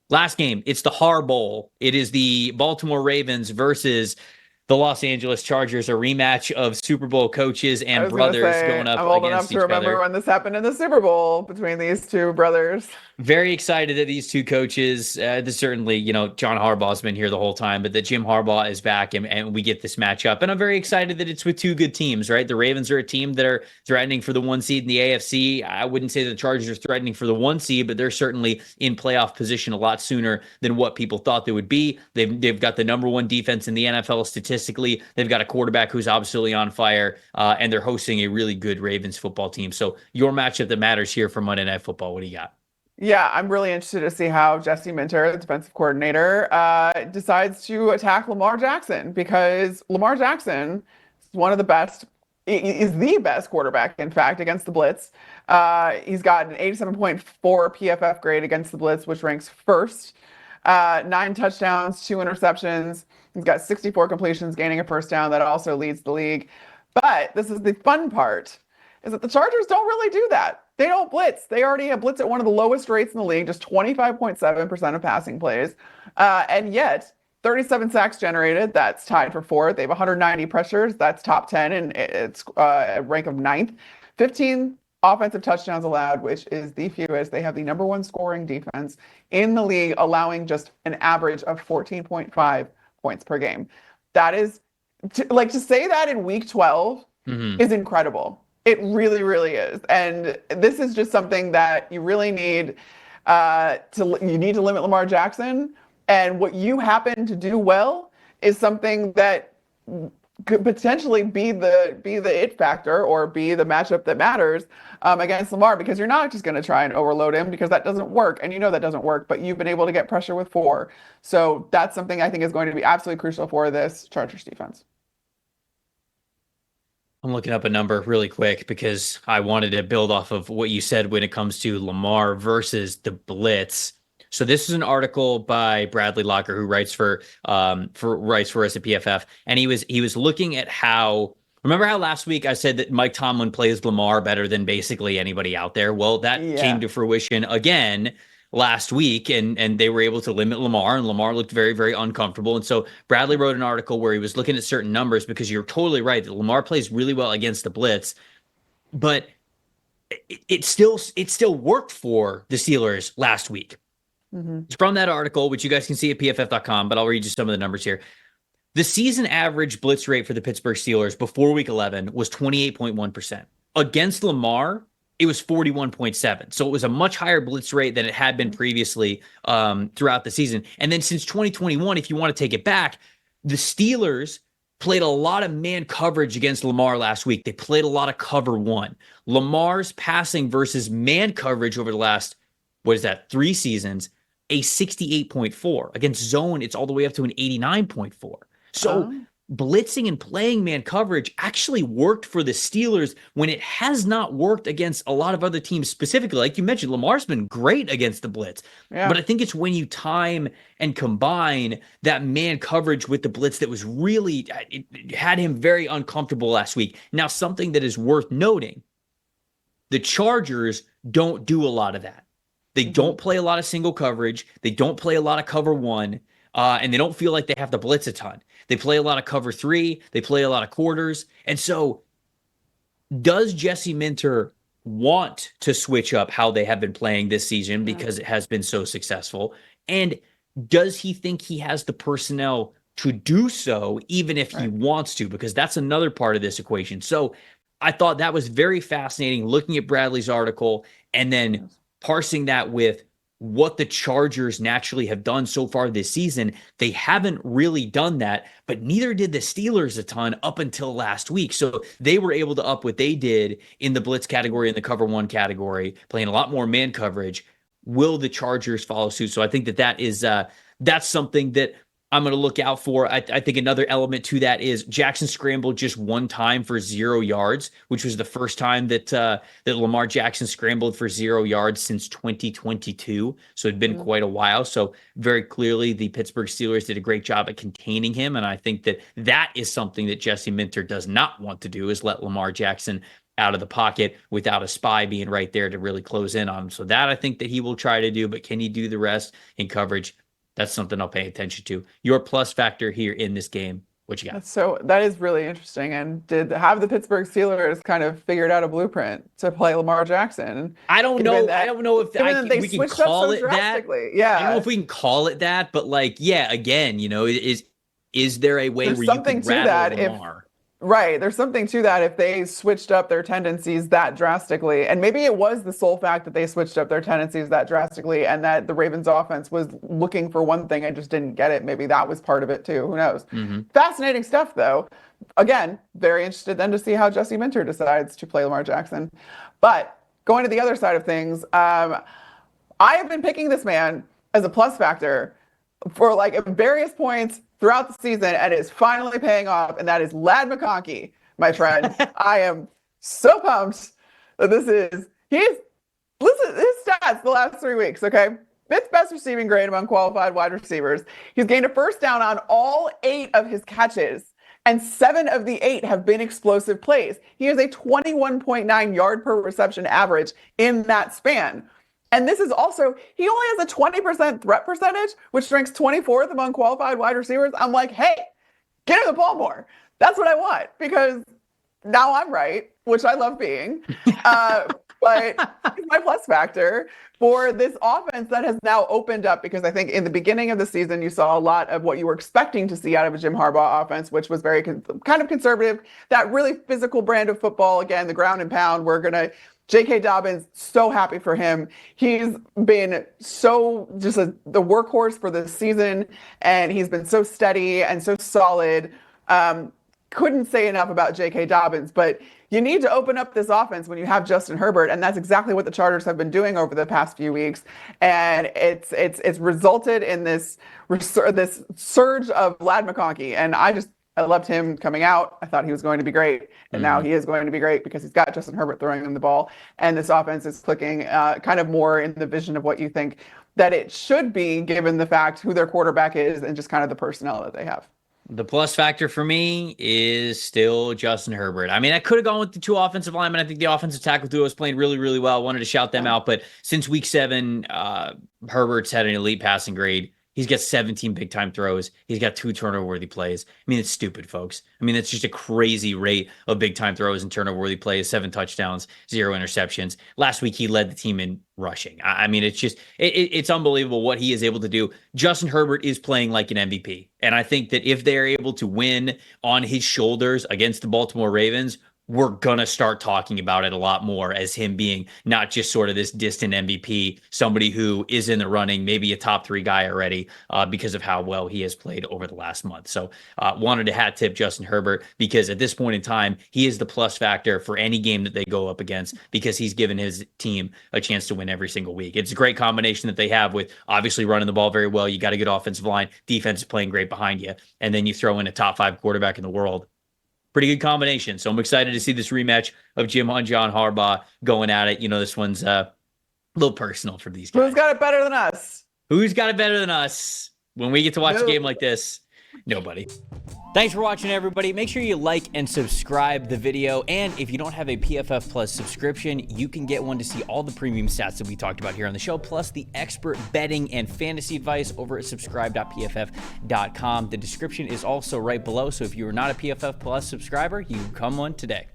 Last game, it's the Harbaugh. It is the Baltimore Ravens versus the Los Angeles Chargers, a rematch of Super Bowl coaches I and was gonna brothers say going up I'm old enough against to each remember other. when this happened in the Super Bowl between these two brothers. Very excited that these two coaches, certainly, John Harbaugh's been here the whole time, but that Jim Harbaugh is back and we get this matchup. And I'm very excited that it's with two good teams, right? The Ravens are a team that are threatening for the 1 seed in the AFC. I wouldn't say the Chargers are threatening for the 1 seed, but they're certainly in playoff position a lot sooner than what people thought they would be. They've got the number one defense in the NFL statistically. They've got a quarterback who's absolutely on fire, and they're hosting a really good Ravens football team. So your matchup that matters here for Monday Night Football, what do you got? Yeah, I'm really interested to see how Jesse Minter, the defensive coordinator, decides to attack Lamar Jackson because Lamar Jackson is one of the best, is the best quarterback, in fact, against the blitz. He's got an 87.4 PFF grade against the blitz, which ranks first. 9 touchdowns, 2 interceptions. He's got 64 completions, gaining a first down. That also leads the league. But this is the fun part, is that the Chargers don't really do that. They don't blitz. They already have blitz at one of the lowest rates in the league, just 25.7% of passing plays. And yet, 37 sacks generated, that's tied for fourth. They have 190 pressures, that's top 10, and it's a rank of ninth. 15 offensive touchdowns allowed, which is the fewest. They have the number one scoring defense in the league, allowing just an average of 14.5 points per game. That is, to say that in week 12 Mm-hmm. is incredible. It really, really is. And this is just something that you really need you need to limit Lamar Jackson. And what you happen to do well is something that could potentially be the it factor or be the matchup that matters against Lamar, because you're not just going to try and overload him, because that doesn't work, and you know that doesn't work. But you've been able to get pressure with four, so that's something I think is going to be absolutely crucial for this Chargers defense. I'm looking up a number really quick because I wanted to build off of what you said when it comes to Lamar versus the blitz. So this is an article by Bradley Locker, who writes for us at PFF, and he was looking at how. Remember how last week I said that Mike Tomlin plays Lamar better than basically anybody out there? Well, that came Yeah. to fruition again last week, and they were able to limit Lamar, and Lamar looked very, very uncomfortable. And so Bradley wrote an article where he was looking at certain numbers, because you're totally right that Lamar plays really well against the blitz, but it still worked for the Steelers last week. Mm-hmm. It's from that article, which you guys can see at pff.com, but I'll read you some of the numbers here. The season average blitz rate for the Pittsburgh Steelers before week 11 was 28.1%. Against Lamar, it was 41.7. So it was a much higher blitz rate than it had been previously throughout the season. And then since 2021, if you want to take it back, the Steelers played a lot of man coverage against Lamar last week. They played a lot of cover one. Lamar's passing versus man coverage over the last, 3 seasons, a 68.4. Against zone, it's all the way up to an 89.4. So Oh. blitzing and playing man coverage actually worked for the Steelers when it has not worked against a lot of other teams specifically. Like you mentioned, Lamar's been great against the blitz. Yeah. But I think it's when you time and combine that man coverage with the blitz that was really, it had him very uncomfortable last week. Now, something that is worth noting, the Chargers don't do a lot of that. They don't play a lot of single coverage. They don't play a lot of cover one. And they don't feel like they have to blitz a ton. They play a lot of cover three. They play a lot of quarters. And so does Jesse Minter want to switch up how they have been playing this season because it has been so successful? And does he think he has the personnel to do so, even if he Right. wants to? Because that's another part of this equation. So I thought that was very fascinating, looking at Bradley's article and then parsing that with what the Chargers naturally have done so far this season. They haven't really done that, but neither did the Steelers a ton up until last week. So they were able to up what they did in the blitz category and the cover one category, playing a lot more man coverage. Will the Chargers follow suit? So I think that's something that I'm going to look out for. I think another element to that is Jackson scrambled just one time for 0 yards, which was the first time that Lamar Jackson scrambled for 0 yards since 2022. So it'd been quite a while. So very clearly the Pittsburgh Steelers did a great job at containing him. And I think that is something that Jesse Minter does not want to do, is let Lamar Jackson out of the pocket without a spy being right there to really close in on him. So that I think that he will try to do, but can he do the rest in coverage? That's something I'll pay attention to. Your plus factor here in this game, what you got? That is really interesting. And have the Pittsburgh Steelers kind of figured out a blueprint to play Lamar Jackson? I don't know. I don't know if we can call it that. Yeah. I don't know if we can call it that, but like, yeah, again, is there a way There's where you something can to rattle that Lamar? Right. There's something to that if they switched up their tendencies that drastically. And maybe it was the sole fact that they switched up their tendencies that drastically and that the Ravens offense was looking for one thing and just didn't get it. Maybe that was part of it too. Who knows? Fascinating stuff, though. Again, very interested then to see how Jesse Minter decides to play Lamar Jackson. But going to the other side of things, I have been picking this man as a plus factor for like at various points throughout the season, and it's finally paying off, and that is Ladd McConkey, my friend. I am so pumped that listen, his stats the last 3 weeks, okay? 5th best receiving grade among qualified wide receivers. He's gained a first down on all 8 of his catches, and 7 of the 8 have been explosive plays. He has a 21.9 yard per reception average in that span. And this is also, he only has a 20% threat percentage, which ranks 24th among qualified wide receivers. I'm like, hey, get him the ball more. That's what I want, because now I'm right, which I love being. But it's my plus factor for this offense that has now opened up, because I think in the beginning of the season, you saw a lot of what you were expecting to see out of a Jim Harbaugh offense, which was very kind of conservative, that really physical brand of football. Again, the ground and pound. J.K. Dobbins, so happy for him. He's been so just the workhorse for this season, and he's been so steady and so solid. Couldn't say enough about J.K. Dobbins, but you need to open up this offense when you have Justin Herbert, and that's exactly what the Chargers have been doing over the past few weeks. And it's resulted in this surge of Ladd McConkey, and I loved him coming out. I thought he was going to be great. And now he is going to be great because he's got Justin Herbert throwing him the ball. And this offense is clicking kind of more in the vision of what you think that it should be, given the fact who their quarterback is and just kind of the personnel that they have. The plus factor for me is still Justin Herbert. I mean, I could have gone with the 2 offensive linemen. I think the offensive tackle duo is playing really, really well. I wanted to shout them out. But since week 7, Herbert's had an elite passing grade. He's got 17 big-time throws. He's got 2 turnover-worthy plays. I mean, it's stupid, folks. I mean, it's just a crazy rate of big-time throws and turnover-worthy plays, 7 touchdowns, 0 interceptions. Last week, he led the team in rushing. I mean, it's just, it's unbelievable what he is able to do. Justin Herbert is playing like an MVP. And I think that if they're able to win on his shoulders against the Baltimore Ravens, we're going to start talking about it a lot more as him being not just sort of this distant MVP, somebody who is in the running, maybe a top 3 guy already because of how well he has played over the last month. So wanted to hat tip Justin Herbert, because at this point in time, he is the plus factor for any game that they go up against, because he's given his team a chance to win every single week. It's a great combination that they have with obviously running the ball very well. You got a good offensive line, defense is playing great behind you, and then you throw in a top 5 quarterback in the world. Pretty good combination. So I'm excited to see this rematch of Jim and John Harbaugh going at it. This one's a little personal for these guys. Who's got it better than us? Who's got it better than us? When we get to watch a game like this, nobody. Thanks for watching, everybody. Make sure you like and subscribe the video. And if you don't have a PFF Plus subscription, you can get one to see all the premium stats that we talked about here on the show, plus the expert betting and fantasy advice over at subscribe.pff.com. The description is also right below. So if you are not a PFF Plus subscriber, you can come one today.